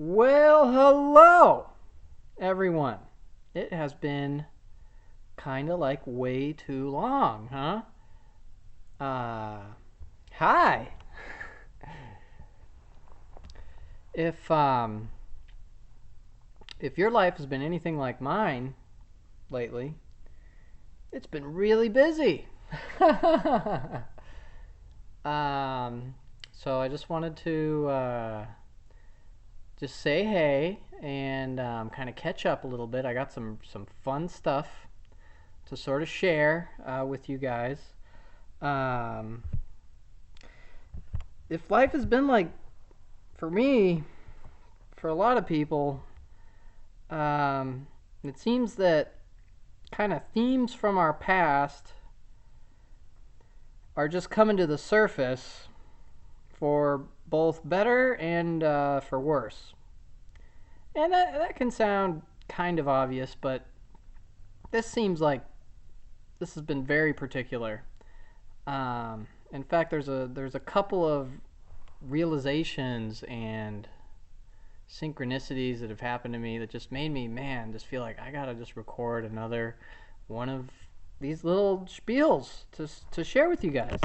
Well, hello, everyone. It has been kind of like way too long, huh? Uh, Hi. If um, if your life has been anything like mine lately, it's been really busy. um, so I just wanted to just say hey and kind of catch up a little bit. I got some fun stuff to sort of share with you guys. Um, if life has been like for me, for a lot of people, um, it seems that kind of themes from our past are just coming to the surface for both better and for worse. And that can sound kind of obvious, but this seems like this has been very particular. In fact, there's a couple of realizations and synchronicities that have happened to me that just made me, man, just feel like I gotta just record another one of these little spiels to share with you guys.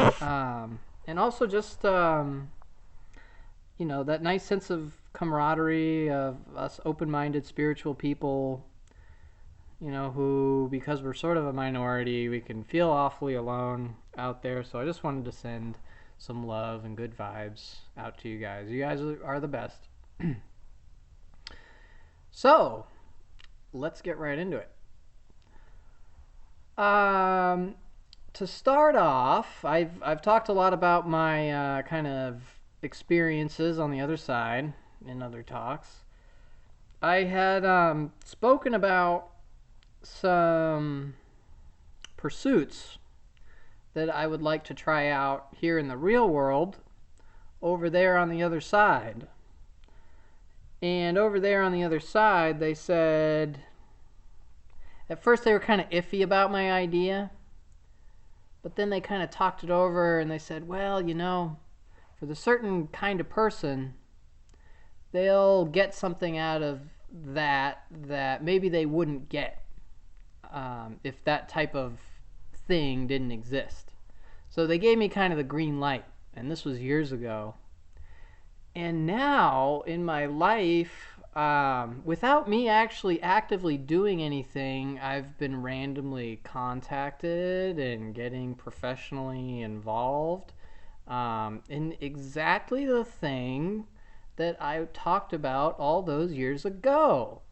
And also just, that nice sense of camaraderie of us open minded spiritual people, who, because we're sort of a minority, we can feel awfully alone out there. So I just wanted to send some love and good vibes out to you guys. You guys are the best. So, let's get right into it. Um, to start off, I've talked a lot about my kind of experiences on the other side in other talks. I had spoken about some pursuits that I would like to try out here in the real world over there on the other side. And over there on the other side, they said, at first they were kind of iffy about my idea, but then they kind of talked it over and they said, well, for the certain kind of person, they'll get something out of that maybe they wouldn't get if that type of thing didn't exist. So they gave me kind of the green light, and this was years ago. And now in my life, without me actually actively doing anything, I've been randomly contacted and getting professionally involved in exactly the thing that I talked about all those years ago,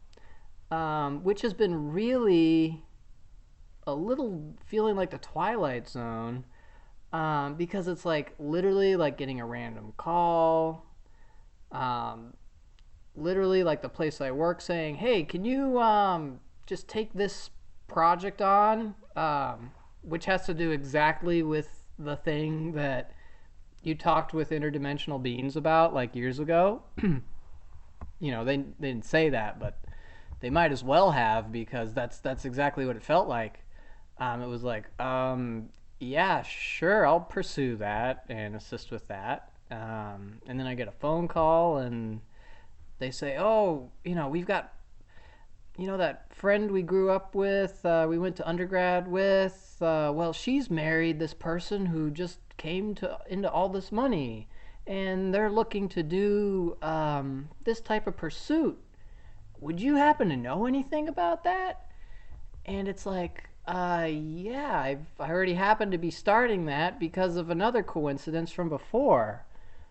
which has been really a little feeling like the Twilight Zone, because it's like literally like getting a random call, um, literally like the place I work saying, "Hey, can you just take this project on?" Which has to do exactly with the thing that you talked with interdimensional beings about like years ago. They didn't say that, but they might as well have, because that's exactly what it felt like. It was like, yeah, sure, I'll pursue that and assist with that. And then I get a phone call and they say, oh, we've got, that friend we grew up with, we went to undergrad with, well, she's married this person who just came into all this money, and they're looking to do this type of pursuit. Would you happen to know anything about that? And it's like, yeah, I already happened to be starting that because of another coincidence from before.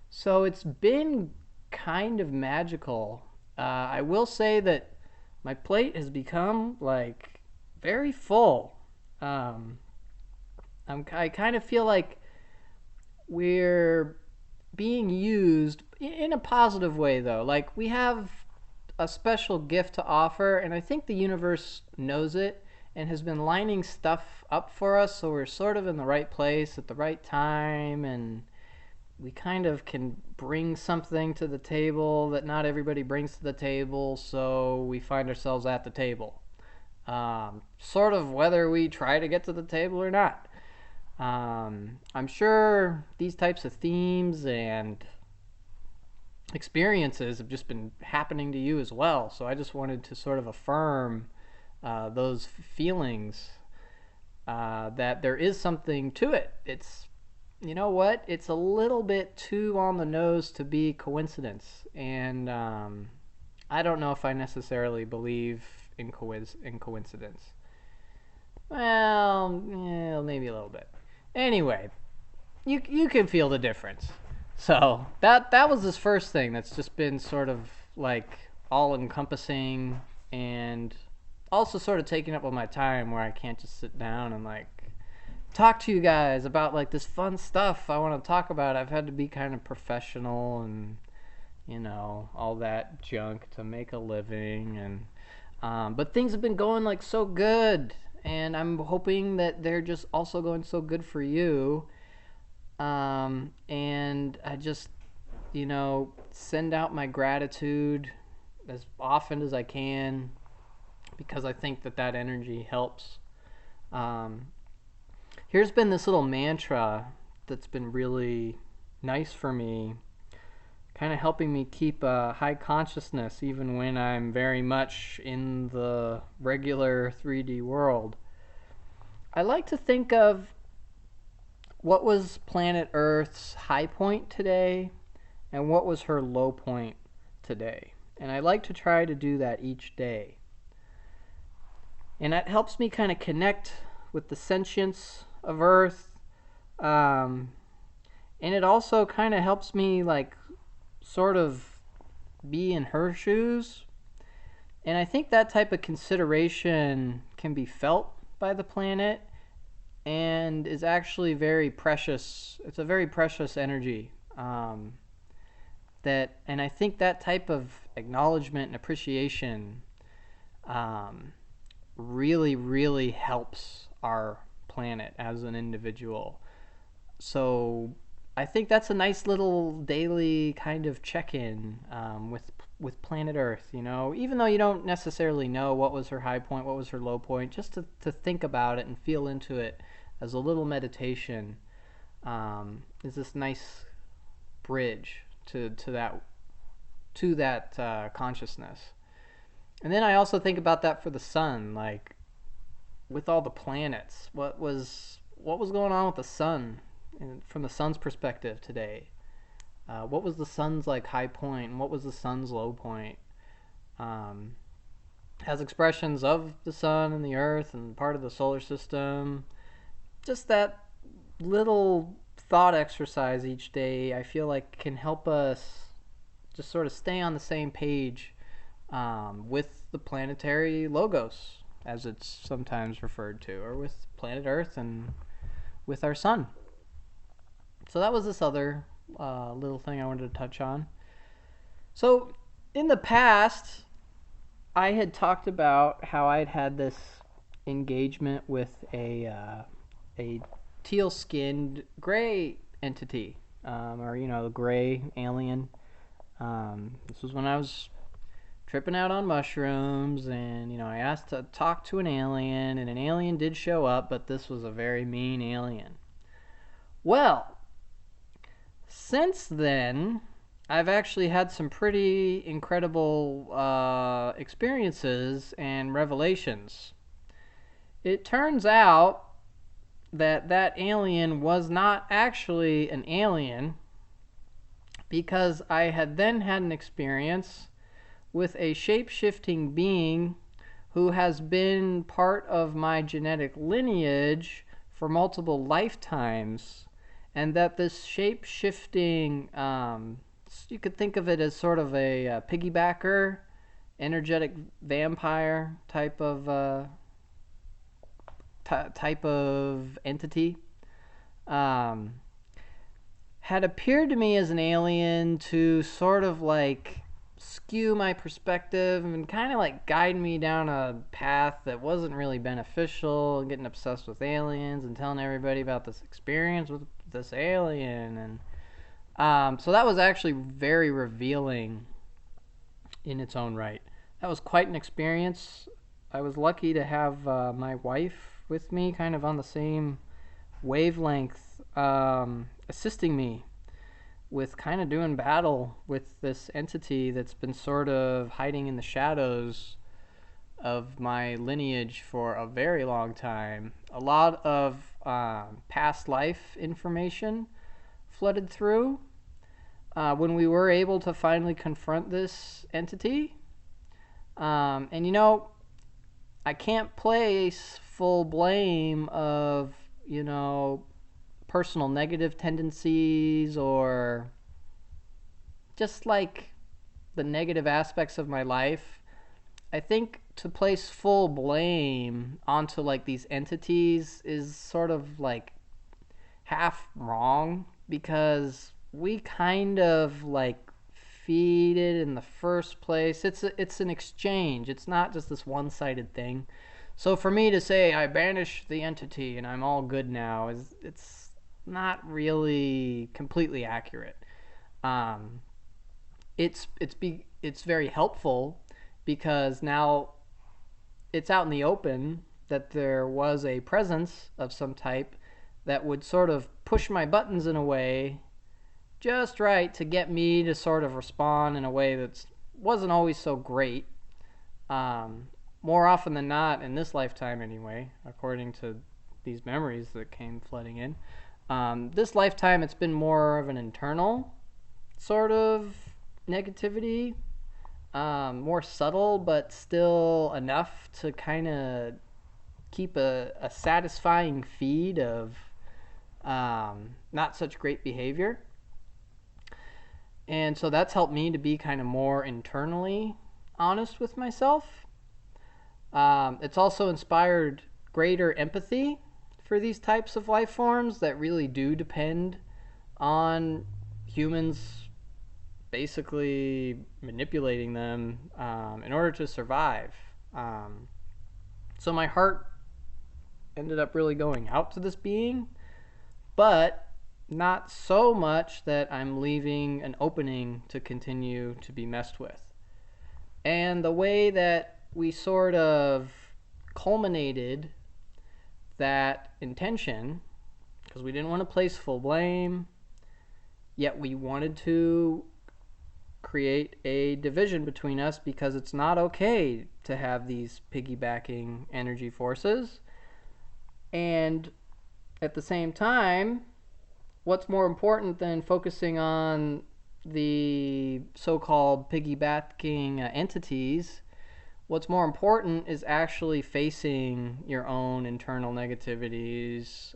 So it's been kind of magical. I will say that my plate has become like very full. Um, I kind of feel like we're being used in a positive way, though. Like, we have a special gift to offer, and I think the universe knows it and has been lining stuff up for us, so we're sort of in the right place at the right time, and we kind of can bring something to the table that not everybody brings to the table, so we find ourselves at the table. Sort of whether we try to get to the table or not. I'm sure these types of themes and experiences have just been happening to you as well. So I just wanted to sort of affirm those feelings, that there is something to it. It's, you know what? It's a little bit too on the nose to be coincidence. And I don't know if I necessarily believe in coincidence. Well, yeah, maybe a little bit. Anyway, you can feel the difference. So that was this first thing that's just been sort of like all encompassing, and also sort of taking up all my time, where I can't just sit down and like talk to you guys about like this fun stuff I want to talk about. I've had to be kind of professional and, you know, all that junk to make a living, and but things have been going like so good, and I'm hoping that they're just also going so good for you. And I just, you know, send out my gratitude as often as I can, because I think that energy helps. Um, Here's been this little mantra that's been really nice for me, kind of helping me keep a high consciousness even when I'm very much in the regular 3D world. I like to think of what was planet Earth's high point today and what was her low point today. And I like to try to do that each day. And that helps me kind of connect with the sentience of Earth. And it also kind of helps me like sort of be in her shoes. And I think that type of consideration can be felt by the planet and is actually very precious. It's a very precious energy. And I think that type of acknowledgement and appreciation really, really helps our planet as an individual. So I think that's a nice little daily kind of check-in with planet Earth. You know, even though you don't necessarily know what was her high point, what was her low point, just to think about it and feel into it as a little meditation is this nice bridge to that consciousness. And then I also think about that for the sun, like with all the planets. What was going on with the sun, and from the sun's perspective today? What was the sun's like high point, and what was the sun's low point? As expressions of the sun and the earth and part of the solar system. Just that little thought exercise each day, I feel like can help us just sort of stay on the same page with the planetary logos, as it's sometimes referred to, or with planet Earth and with our sun. So that was this other little thing I wanted to touch on. So in the past, I had talked about how I'd had this engagement with a teal-skinned gray entity, or you know, the gray alien. This was when I was tripping out on mushrooms, and you know, I asked to talk to an alien, and an alien did show up, but this was a very mean alien. Well, since then, I've actually had some pretty incredible experiences and revelations. It turns out that alien was not actually an alien, because I had then had an experience with a shape-shifting being who has been part of my genetic lineage for multiple lifetimes, and that this shape-shifting, you could think of it as sort of a piggybacker, energetic vampire type of entity, had appeared to me as an alien to sort of like skew my perspective and kind of like guide me down a path that wasn't really beneficial, and getting obsessed with aliens and telling everybody about this experience with this alien. And so that was actually very revealing in its own right. That was quite an experience. I was lucky to have my wife with me, kind of on the same wavelength, assisting me with kind of doing battle with this entity that's been sort of hiding in the shadows of my lineage for a very long time. A lot of past life information flooded through. When we were able to finally confront this entity, and I can't place full blame of, personal negative tendencies or just like the negative aspects of my life. I think to place full blame onto like these entities is sort of like half wrong, because we kind of like feed it in the first place. It's an exchange. It's not just this one-sided thing. So for me to say I banish the entity and I'm all good now it's not really completely accurate. Um, it's very helpful because now it's out in the open that there was a presence of some type that would sort of push my buttons in a way just right to get me to sort of respond in a way that wasn't always so great. More often than not, in this lifetime anyway, according to these memories that came flooding in, this lifetime it's been more of an internal sort of negativity, more subtle, but still enough to kind of keep a satisfying feed of not such great behavior. And so that's helped me to be kind of more internally honest with myself. It's also inspired greater empathy for these types of life forms that really do depend on humans basically manipulating them in order to survive. So my heart ended up really going out to this being, but not so much that I'm leaving an opening to continue to be messed with. And the way that we sort of culminated that intention, because we didn't want to place full blame, yet we wanted to create a division between us because it's not okay to have these piggybacking energy forces. And at the same time, what's more important than focusing on the so-called piggybacking entities? What's more important is actually facing your own internal negativities,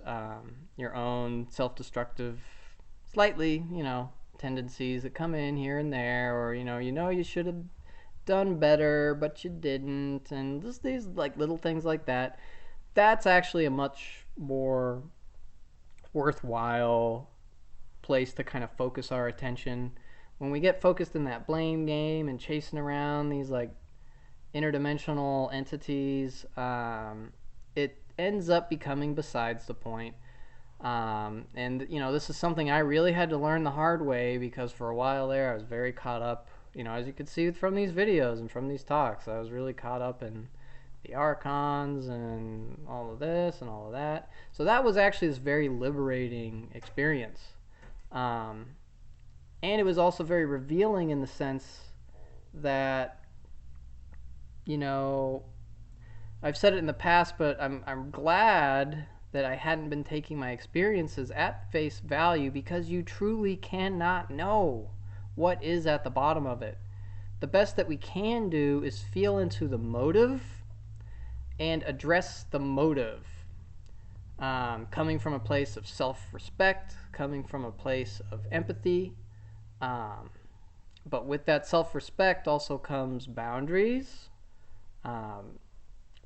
your own self-destructive, slightly, tendencies that come in here and there, or you should have done better, but you didn't, and just these like little things like that. That's actually a much more worthwhile place to kind of focus our attention. When we get focused in that blame game and chasing around these like interdimensional entities, it ends up becoming besides the point. And this is something I really had to learn the hard way, because for a while there I was very caught up, as you could see from these videos and from these talks, I was really caught up in the archons and all of this and all of that. So that was actually this very liberating experience. And it was also very revealing in the sense that, I've said it in the past, but I'm glad that I hadn't been taking my experiences at face value, because you truly cannot know what is at the bottom of it. The best that we can do is feel into the motive and address the motive, coming from a place of self-respect, coming from a place of empathy. But with that self-respect also comes boundaries,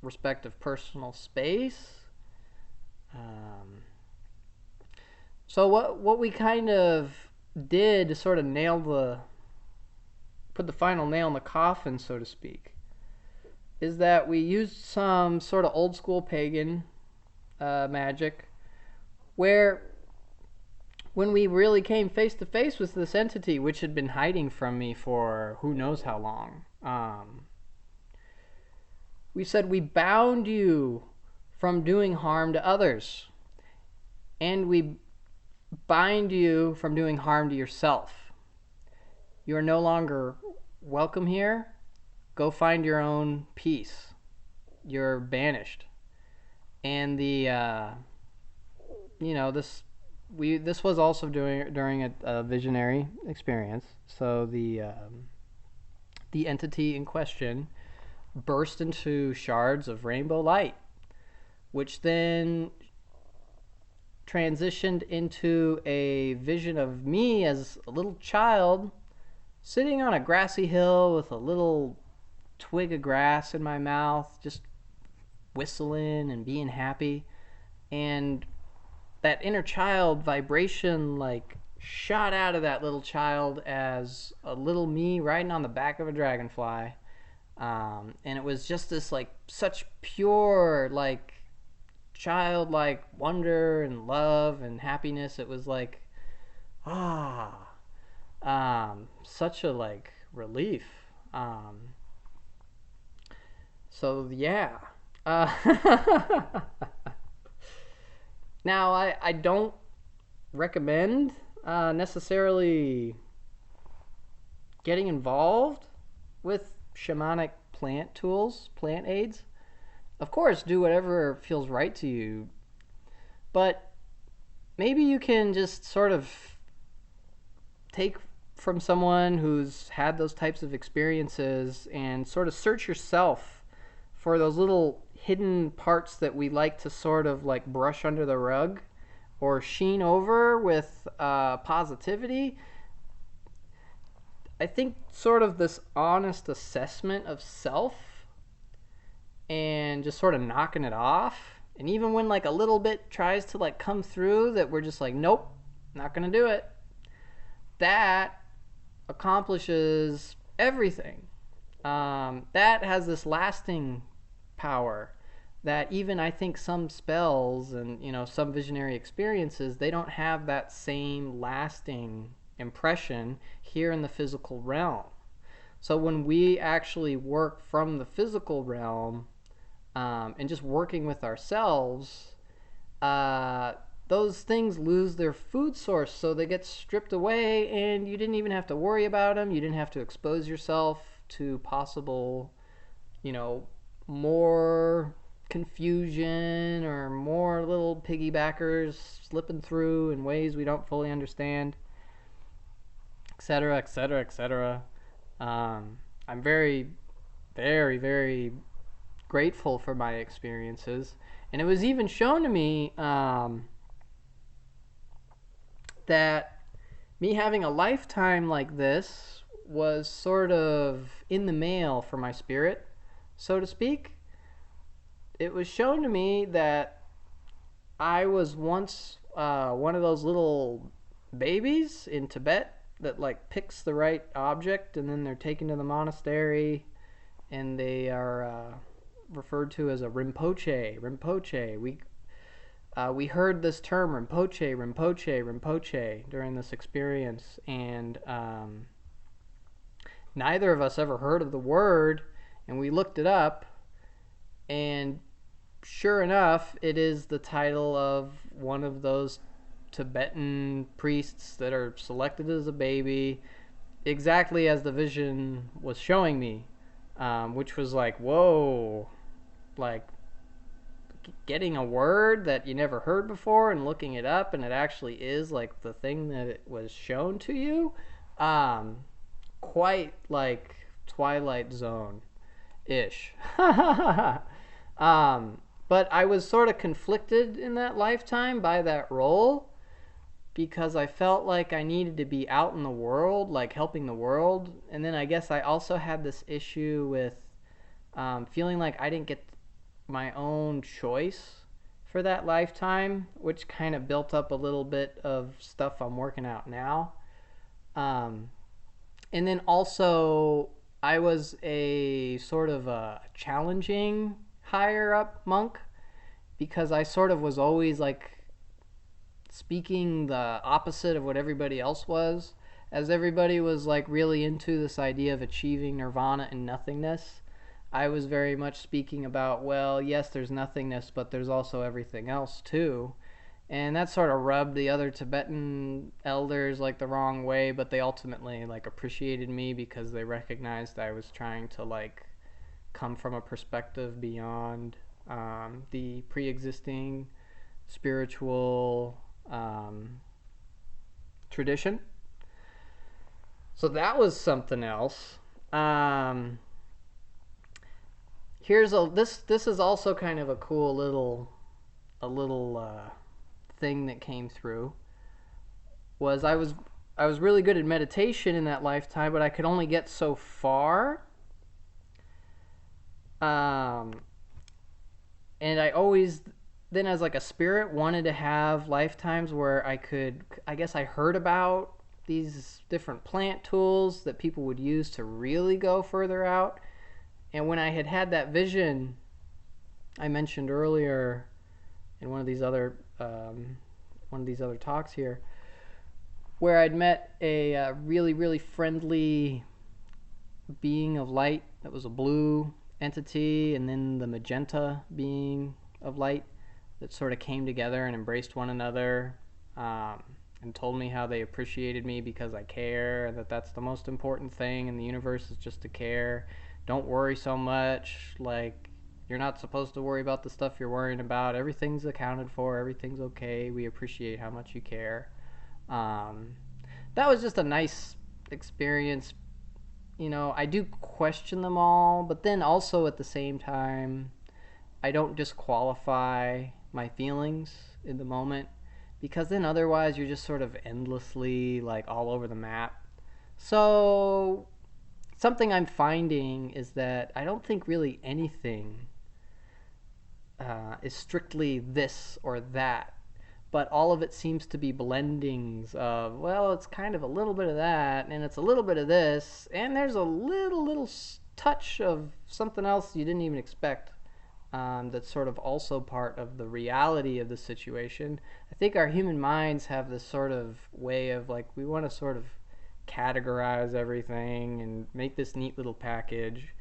respect of personal space. So what we kind of did to sort of put the final nail in the coffin, so to speak, is that we used some sort of old school pagan magic, where when we really came face to face with this entity, which had been hiding from me for who knows how long, we said, we bound you from doing harm to others, and we bind you from doing harm to yourself. You are no longer welcome here. Go find your own peace. You're banished. And this was also during a visionary experience. So the entity in question burst into shards of rainbow light, which then transitioned into a vision of me as a little child sitting on a grassy hill with a little twig of grass in my mouth, just whistling and being happy. And that inner child vibration like shot out of that little child as a little me riding on the back of a dragonfly. And it was just this like such pure like childlike wonder and love and happiness. It was like ah such a like relief. So yeah. uh, Now I don't recommend necessarily getting involved with shamanic plant tools, plant aids. Of course, do whatever feels right to you, but maybe you can just sort of take from someone who's had those types of experiences and sort of search yourself for those little hidden parts that we like to sort of like brush under the rug or sheen over with positivity. I think sort of this honest assessment of self and just sort of knocking it off. And even when like a little bit tries to like come through that we're just like, nope, not gonna do it, that accomplishes everything. That has this lasting power that even I think some spells and some visionary experiences, they don't have that same lasting impression here in the physical realm. So when we actually work from the physical realm, and just working with ourselves, uh, those things lose their food source, so they get stripped away, and you didn't even have to worry about them. You didn't have to expose yourself to possible, you know, more confusion or more little piggybackers slipping through in ways we don't fully understand, etc., etc., etc. I'm very, very, very grateful for my experiences. And it was even shown to me that me having a lifetime like this was sort of in the mail for my spirit, so to speak. It was shown to me that I was once one of those little babies in Tibet that like picks the right object and then they're taken to the monastery and they are referred to as a Rinpoche. Rinpoche. We heard this term Rinpoche, Rinpoche, Rinpoche during this experience, and neither of us ever heard of the word, and we looked it up, and sure enough, it is the title of one of those Tibetan priests that are selected as a baby, exactly as the vision was showing me, which was like, whoa, like getting a word that you never heard before and looking it up, and it actually is like the thing that it was shown to you. Um, Quite like Twilight Zone ish. But I was sort of conflicted in that lifetime by that role because I felt like I needed to be out in the world, like helping the world. And then I guess I also had this issue with feeling like I didn't get my own choice for that lifetime, which kind of built up a little bit of stuff I'm working out now. Um, and then also, I was a sort of a challenging higher up monk because I sort of was always like speaking the opposite of what everybody else was, as everybody was like really into this idea of achieving nirvana and nothingness. I was very much speaking about, well, yes, there's nothingness, but there's also everything else too. And that sort of rubbed the other Tibetan elders like the wrong way, but they ultimately like appreciated me because they recognized I was trying to like come from a perspective beyond the pre-existing spiritual tradition. So that was something else. Um, here's a this is also kind of a cool little thing that came through. Was I was really good at meditation in that lifetime, but I could only get so far. Um, and I always then as like a spirit wanted to have lifetimes where I could, I guess I heard about these different plant tools that people would use to really go further out. And when I had had that vision I mentioned earlier in one of these other talks here, where I'd met a really friendly being of light that was a blue entity, and then the magenta being of light that sort of came together and embraced one another, and told me how they appreciated me because I care, and that that's the most important thing in the universe is just to care. Don't worry so much. Like, you're not supposed to worry about the stuff you're worrying about. Everything's accounted for. Everything's okay. We appreciate how much you care. Um, that was just a nice experience. You know, I do question them all, but then also at the same time, I don't disqualify my feelings in the moment because then otherwise you're just sort of endlessly like all over the map. So, something I'm finding is that I don't think really anything is strictly this or that, but all of it seems to be blendings of, well, it's kind of a little bit of that, and it's a little bit of this, and there's a little touch of something else you didn't even expect. That's sort of also part of the reality of the situation. I think our human minds have this sort of way of like, we want to sort of categorize everything and make this neat little package,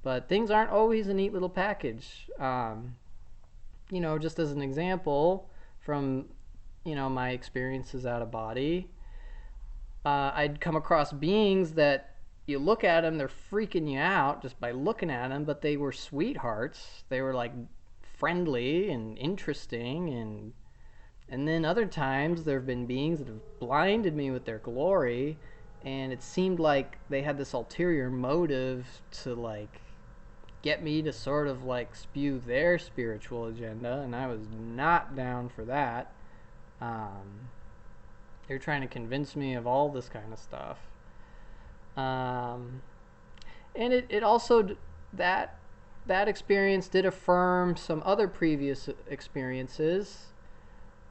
but things aren't always a neat little package. You know, just as an example from, you know, my experiences out of body, I'd come across beings that you look at them, they're freaking you out just by looking at them, but they were sweethearts. They were like friendly and interesting, and then other times there have been beings that have blinded me with their glory, and it seemed like they had this ulterior motive to like get me to sort of like spew their spiritual agenda, and I was not down for that. Um, they're trying to convince me of all this kind of stuff. Um, and it also that that experience did affirm some other previous experiences.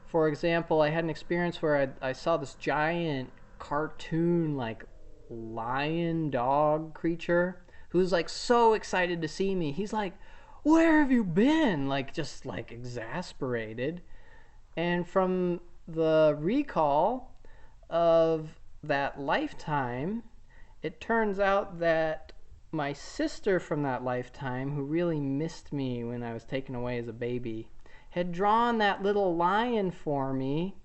For example, I had an experience where I saw this giant cartoon like lion dog creature who's like so excited to see me. He's like, "Where have you been?" Like just like exasperated. And from the recall of that lifetime, it turns out that my sister from that lifetime, who really missed me when I was taken away as a baby, had drawn that little lion for me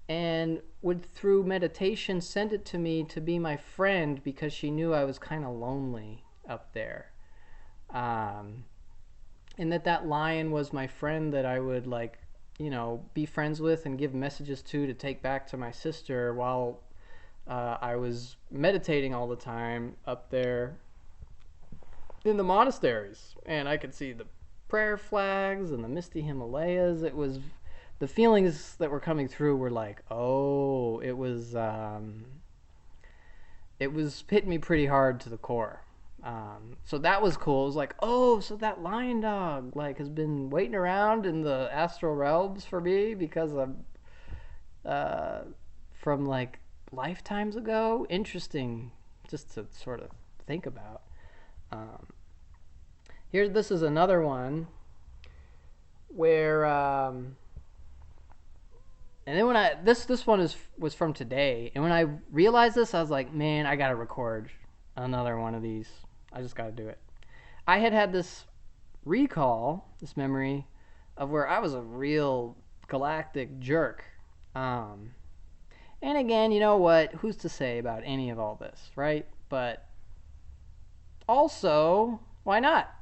and would, through meditation, send it to me to be my friend because she knew I was kind of lonely up there. Um, and that lion was my friend that I would, like, you know, be friends with and give messages to take back to my sister while I was meditating all the time up there in the monasteries. And I could see the prayer flags and the misty Himalayas. It was, the feelings that were coming through were like, oh, it was hitting me pretty hard to the core. So that was cool. It was like, oh, so that lion dog like has been waiting around in the astral realms for me because I'm from like lifetimes ago. Interesting, just to sort of think about. Um, Here, this is another one where, and then when this one was from today, and when I realized this, I was like, man, I gotta record another one of these. I just gotta do it. I had this recall, this memory of where I was a real galactic jerk. Um, and again, you know what? Who's to say about any of all this, right? But also, why not?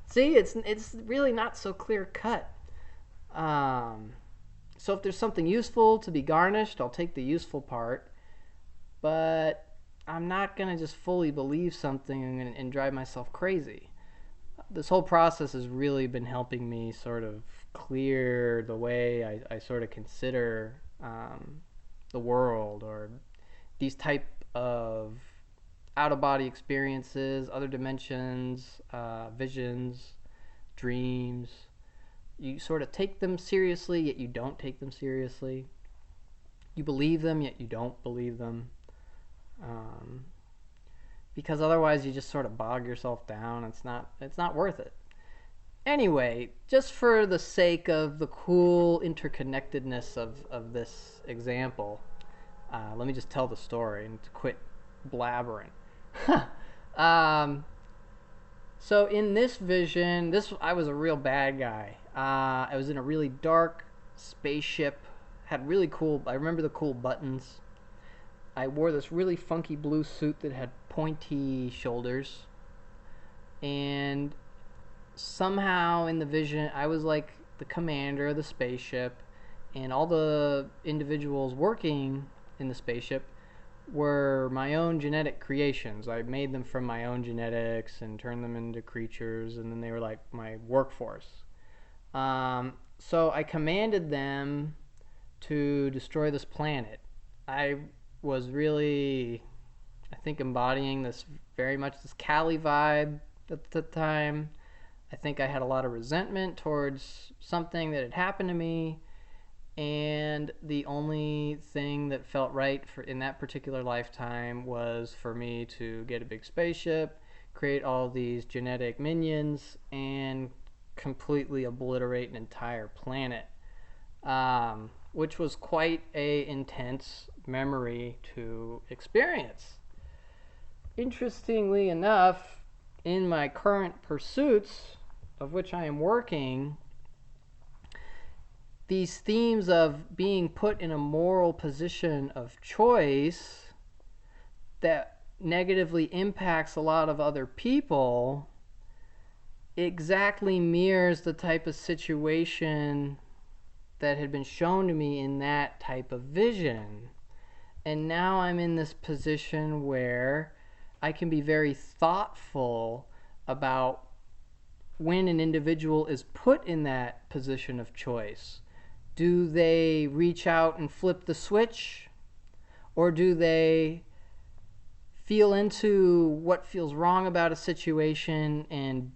See, it's really not so clear cut. Um, so if there's something useful to be garnished, I'll take the useful part. But I'm not gonna just fully believe something and drive myself crazy. This whole process has really been helping me sort of clear the way I sort of consider the world, or these type of out-of-body experiences, other dimensions, visions, dreams. You sort of take them seriously, yet you don't take them seriously. You believe them, yet you don't believe them. Um, because otherwise you just sort of bog yourself down. It's not worth it. Anyway, just for the sake of the cool interconnectedness of this example, let me just tell the story and to quit blabbering. um, so in this vision, I was a real bad guy. I was in a really dark spaceship. Had really cool. I remember the cool buttons. I wore this really funky blue suit that had pointy shoulders, and somehow in the vision I was like the commander of the spaceship, and all the individuals working in the spaceship were my own genetic creations. I made them from my own genetics and turned them into creatures, and then they were like my workforce. So I commanded them to destroy this planet. I was really, I think, embodying this very much this Cali vibe at the time. I think I had a lot of resentment towards something that had happened to me, and the only thing that felt right for in that particular lifetime was for me to get a big spaceship, create all these genetic minions, and completely obliterate an entire planet, which was quite a intense memory to experience. Interestingly enough, in my current pursuits, of which I am working, these themes of being put in a moral position of choice that negatively impacts a lot of other people exactly mirrors the type of situation that had been shown to me in that type of vision. And now I'm in this position where I can be very thoughtful about when an individual is put in that position of choice. Do they reach out and flip the switch? Or do they feel into what feels wrong about a situation and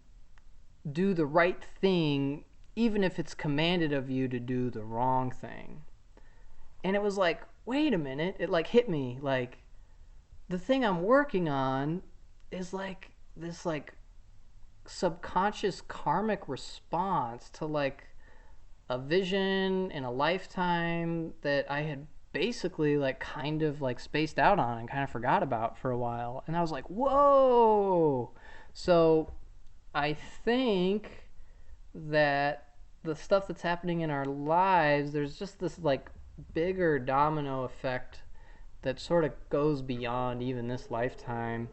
do the right thing, even if it's commanded of you to do the wrong thing? And it was like, wait a minute, it like hit me, like the thing I'm working on is like this like subconscious karmic response to like a vision in a lifetime that I had basically like kind of like spaced out on and kind of forgot about for a while. And I was like, whoa. So I think that the stuff that's happening in our lives, there's just this like bigger domino effect that sort of goes beyond even this lifetime,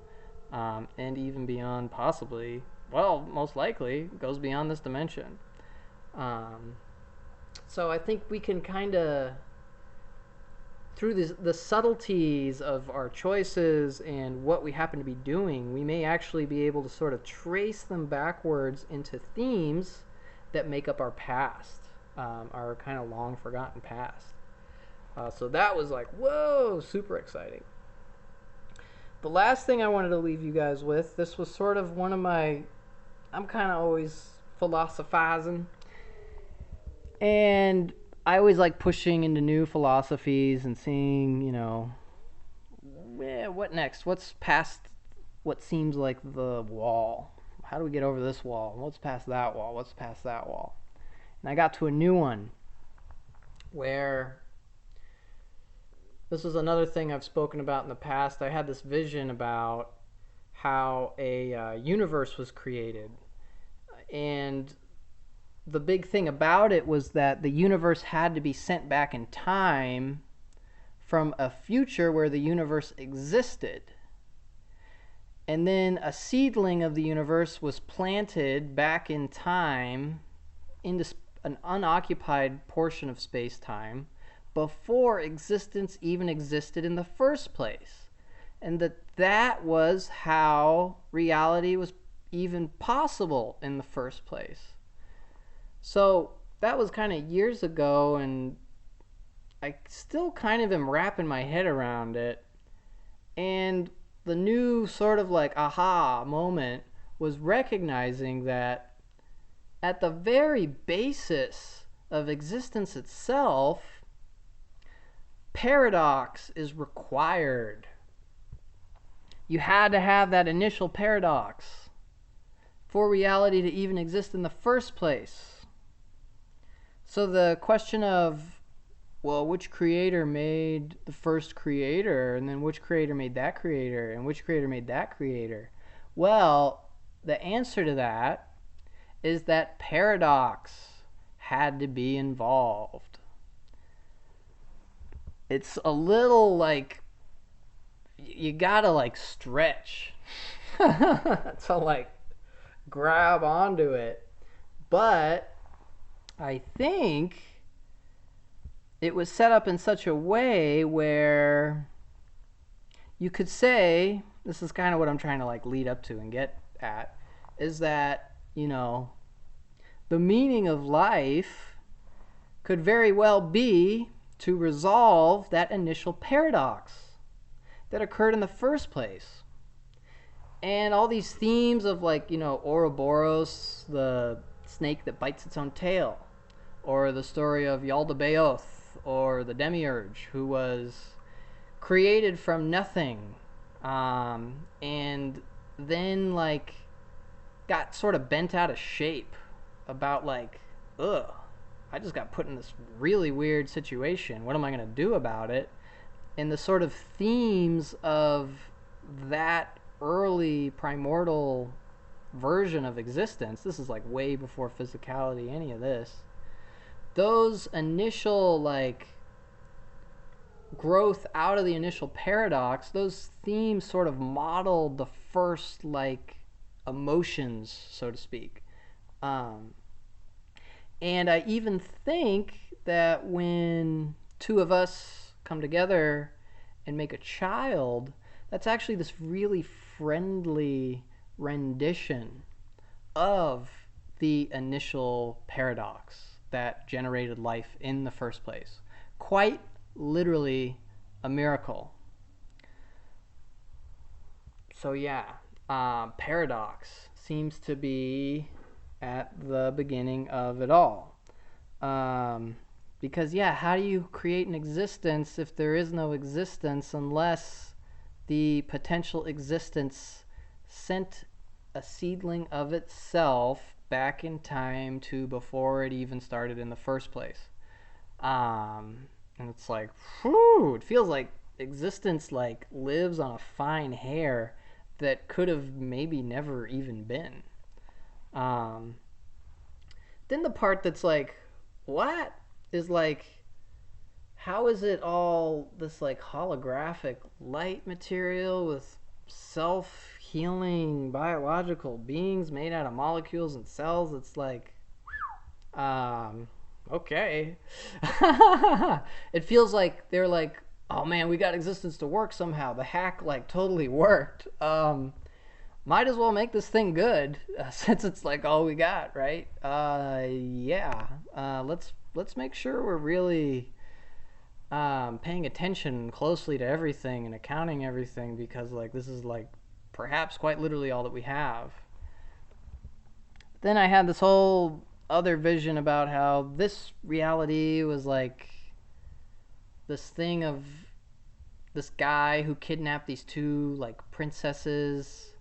and even beyond possibly, well, most likely goes beyond this dimension. So I think we can kind of, through the subtleties of our choices and what we happen to be doing, we may actually be able to sort of trace them backwards into themes that make up our past, our kind of long forgotten past. So that was like, whoa, super exciting. The last thing I wanted to leave you guys with, this was sort of one of my, I'm kind of always philosophizing. And I always like pushing into new philosophies and seeing, what next? What's past what seems like the wall? How do we get over this wall? What's past that wall? What's past that wall? And I got to a new one where this was another thing I've spoken about in the past. I had this vision about how a universe was created. And the big thing about it was that the universe had to be sent back in time from a future where the universe existed. And then a seedling of the universe was planted back in time into an unoccupied portion of space-time before existence even existed in the first place. And that was how reality was even possible in the first place. So that was kind of years ago, and I still kind of am wrapping my head around it. And the new sort of like aha moment was recognizing that at the very basis of existence itself, paradox is required. You had to have that initial paradox for reality to even exist in the first place. So the question of, well, which creator made the first creator, and then which creator made that creator, and which creator made that creator? Well, the answer to that is that paradox had to be involved. It's a little like, you gotta like stretch to like grab onto it. But I think it was set up in such a way where you could say, this is kind of what I'm trying to like lead up to and get at, is that, you know, the meaning of life could very well be to resolve that initial paradox that occurred in the first place. And all these themes of like, you know, Ouroboros, the snake that bites its own tail, or the story of Yaldabaoth, or the Demiurge, who was created from nothing, and then like got sort of bent out of shape about like, I just got put in this really weird situation. What am I going to do about it? And the sort of themes of that early primordial version of existence, this is like way before physicality, any of this, those initial like growth out of the initial paradox, those themes sort of modeled the first like emotions, so to speak. And I even think that when two of us come together and make a child, that's actually this really friendly rendition of the initial paradox that generated life in the first place. Quite literally a miracle. So yeah, paradox seems to be at the beginning of it all. Because yeah, how do you create an existence if there is no existence unless the potential existence sent a seedling of itself back in time to before it even started in the first place? And it's like, whew, it feels like existence like lives on a fine hair that could have maybe never even been. Then the part that's like, what? Is like, how is it all this like holographic light material with self-healing biological beings made out of molecules and cells? It's like, okay. It feels like they're like, oh man, we got existence to work somehow. The hack like totally worked. Might as well make this thing good, since it's like all we got, right? Yeah. Let's make sure we're really paying attention closely to everything and accounting everything, because like this is like perhaps quite literally all that we have. Then I had this whole other vision about how this reality was like this thing of this guy who kidnapped these two like princesses.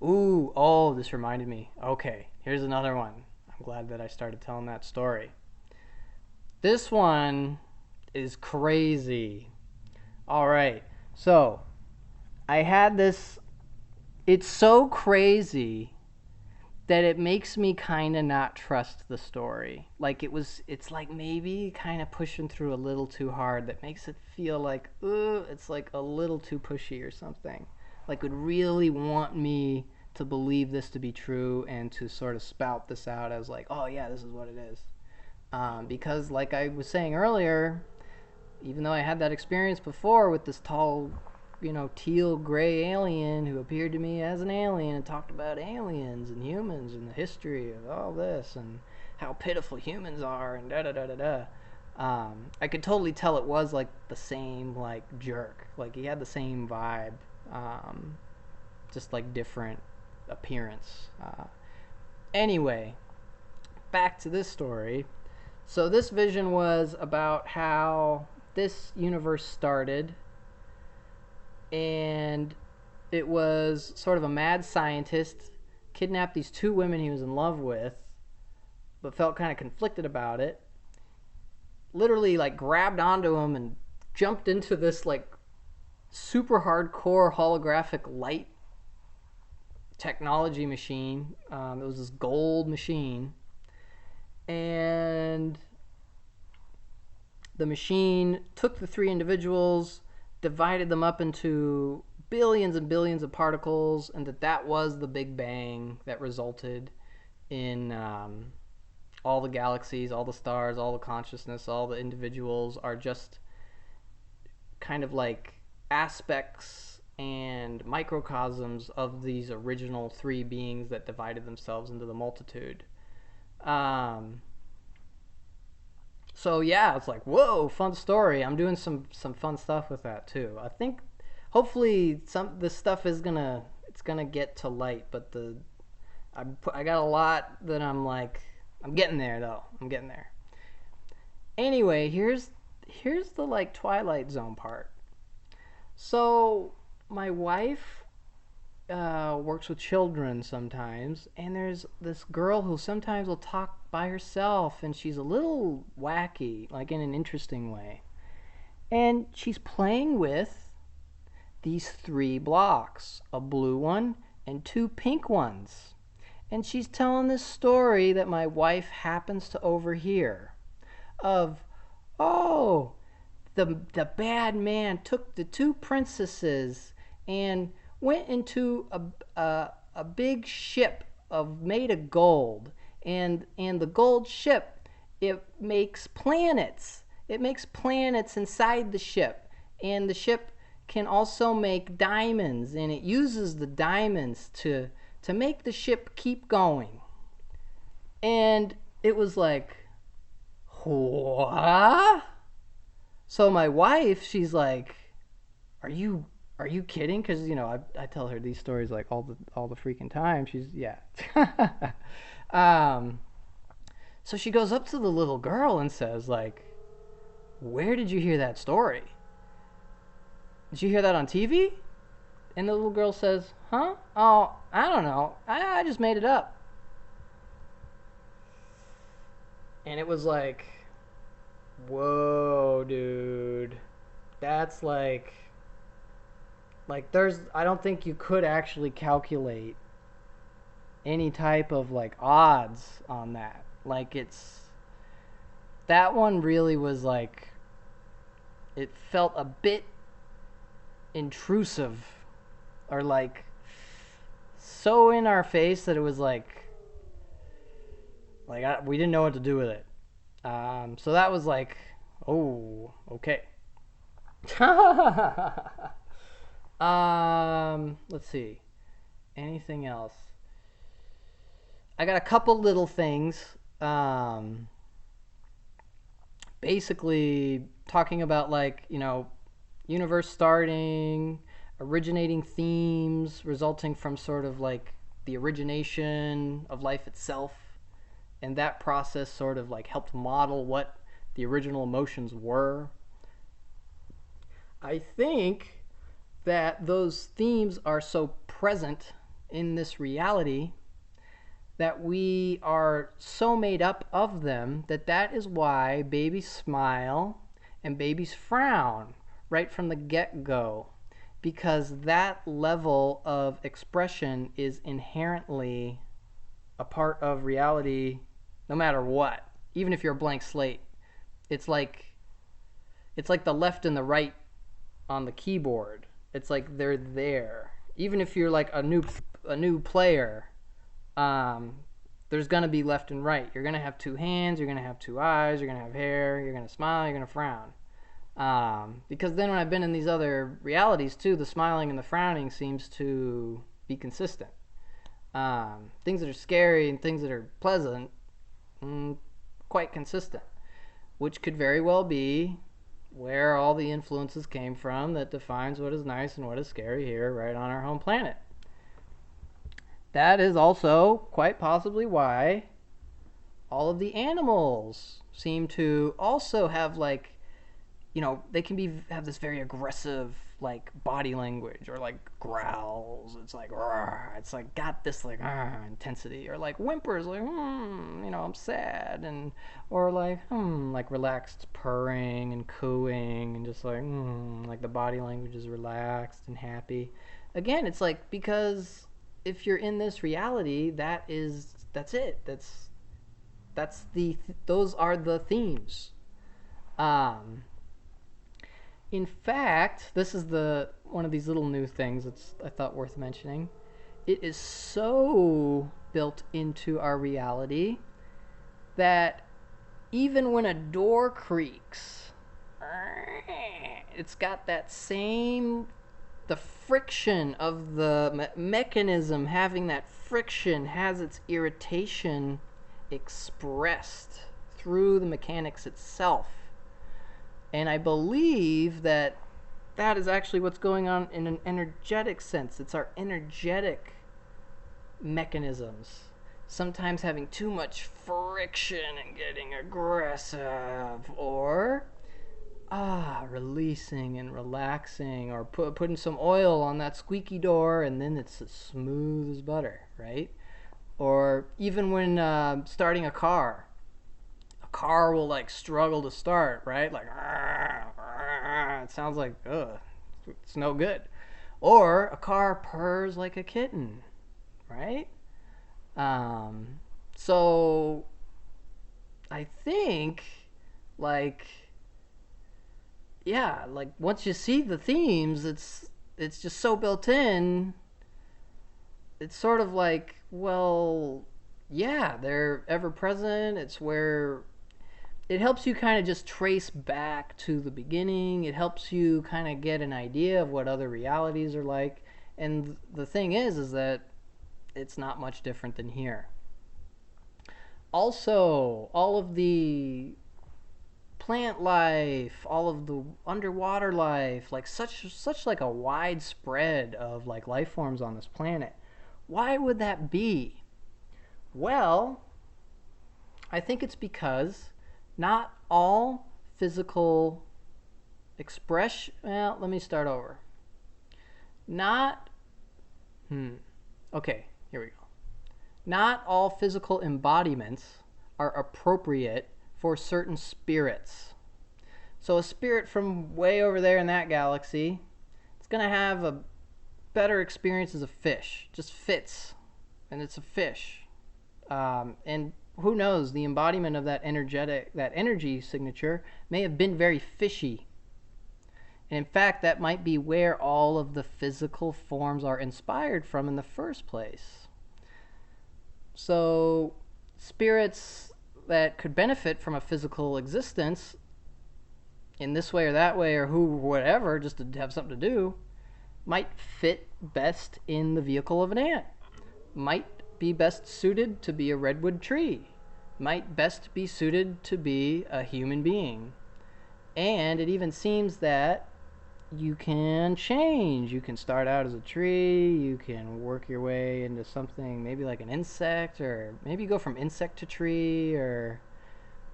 Ooh, oh, this reminded me. Okay, here's another one. I'm glad that I started telling that story. This one is crazy. All right, so I had this. It's so crazy that it makes me kind of not trust the story. Like it's like maybe kind of pushing through a little too hard. That makes it feel like, it's like a little too pushy or something. Like would really want me to believe this to be true and to sort of spout this out as like, oh yeah, this is what it is. Because like I was saying earlier, even though I had that experience before with this tall, teal gray alien who appeared to me as an alien and talked about aliens and humans and the history of all this and how pitiful humans are and da da da da da. I could totally tell it was like the same like jerk. Like he had the same vibe, just like different appearance. Anyway, back to this story. So this vision was about how this universe started, and it was sort of a mad scientist kidnapped these two women he was in love with, but felt kind of conflicted about it. Literally, like, grabbed onto him and jumped into this, like, super hardcore holographic light technology machine. It was this gold machine. And the machine took the three individuals, divided them up into billions and billions of particles, and that was the Big Bang that resulted in all the galaxies, all the stars, all the consciousness, all the individuals are just kind of like aspects and microcosms of these original three beings that divided themselves into the multitude. So yeah, it's like, whoa, fun story. I'm doing some fun stuff with that too. I think hopefully this stuff is gonna get to light, but I got a lot that I'm getting there though. I'm getting there. Anyway, here's the like Twilight Zone part. So my wife works with children sometimes, and there's this girl who sometimes will talk by herself, and she's a little wacky, like in an interesting way. And she's playing with these three blocks, a blue one and two pink ones. And she's telling this story that my wife happens to overhear of, oh, the bad man took the two princesses and went into a big ship made of gold, and the gold ship, it makes planets. It makes planets inside the ship, and the ship can also make diamonds, and it uses the diamonds to make the ship keep going. And it was like, what? So my wife, she's like, are you kidding? Because I tell her these stories like all the freaking time. She's yeah. So she goes up to the little girl and says like, where did you hear that story? Did you hear that on TV? And the little girl says, huh? Oh, I don't know. I just made it up. And it was like, whoa, dude. That's like I don't think you could actually calculate any type of like odds on that. Like that one really was like, it felt a bit intrusive, or like so in our face that it was like we didn't know what to do with it. So that was like, oh, okay. Let's see. Anything else? I got a couple little things. Basically talking about like, universe starting, originating themes resulting from sort of like the origination of life itself, and that process sort of like helped model what the original emotions were. I think that those themes are so present in this reality that we are so made up of them that is why babies smile and babies frown right from the get-go, because that level of expression is inherently a part of reality no matter what. Even if you're a blank slate, it's like the left and the right on the keyboard. It's like they're there. Even if you're like a new player, um, there's gonna be left and right. You're gonna have two hands. You're gonna have two eyes. You're gonna have hair. You're gonna smile. You're gonna frown. Because then when I've been in these other realities too, the smiling and the frowning seems to be consistent. Things that are scary and things that are pleasant, quite consistent, which could very well be where all the influences came from that defines what is nice and what is scary here right on our home planet. That is also quite possibly why all of the animals seem to also have like, they can have this very aggressive like body language or like growls. It's like it's like got this like intensity, or like whimpers like I'm sad, and or like relaxed purring and cooing, and just like the body language is relaxed and happy. Again, it's like, because if you're in this reality, that's it. Those are the themes. Um, in fact, this is one of these little new things that's I thought worth mentioning. It is so built into our reality that even when a door creaks, it's got that same, the friction of the mechanism having that friction has its irritation expressed through the mechanics itself. And I believe that is actually what's going on in an energetic sense. It's our energetic mechanisms sometimes having too much friction and getting aggressive, or releasing and relaxing, or putting some oil on that squeaky door and then it's as smooth as butter, right? Or even when starting a car will like struggle to start, right? Like it sounds like it's no good. Or a car purrs like a kitten, right? So I think like, yeah, like once you see the themes, it's just so built in. It's sort of like, well, yeah, they're ever present. It's where it helps you kind of just trace back to the beginning. It helps you kind of get an idea of what other realities are like. And the thing is that it's not much different than here. Also, all of the plant life, all of the underwater life, like such like a wide spread of like life forms on this planet. Why would that be? Well, I think it's because not all physical expression. Well, let me start over. Not. Okay, here we go. Not all physical embodiments are appropriate for certain spirits. So a spirit from way over there in that galaxy, it's going to have a better experience as a fish. Just fits. And it's a fish. And who knows, the embodiment of that energy signature may have been very fishy. And in fact, that might be where all of the physical forms are inspired from in the first place. So spirits that could benefit from a physical existence in this way or that way, or whatever, just to have something to do, might fit best in the vehicle of an ant. Might be best suited to be a redwood tree. Might best be suited to be a human being. And it even seems that you can change. You can start out as a tree, you can work your way into something maybe like an insect, or maybe go from insect to tree, or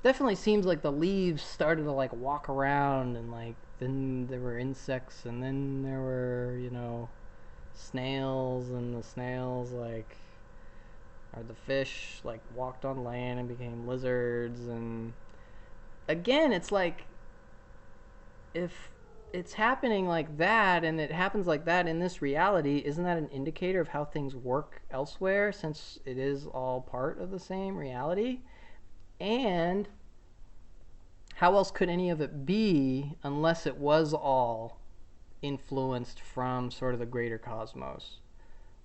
definitely seems like the leaves started to like walk around, and like then there were insects, and then there were, snails, and the snails like, or the fish like walked on land and became lizards. And again, it's like, if it's happening like that, and it happens like that in this reality, isn't that an indicator of how things work elsewhere, since it is all part of the same reality? And how else could any of it be unless it was all influenced from sort of the greater cosmos?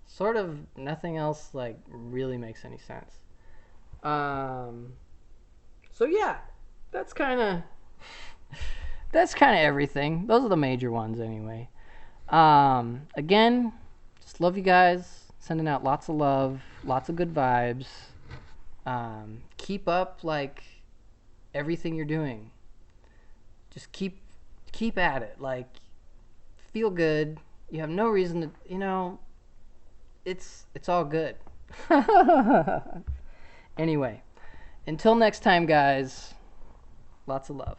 Sort of nothing else like really makes any sense. Um, so yeah, that's kind of everything. Those are the major ones anyway. Again, just love you guys. Sending out lots of love, lots of good vibes. Keep up like everything you're doing. Just keep at it. Like, feel good. You have no reason to, it's all good. Anyway, until next time, guys. Lots of love.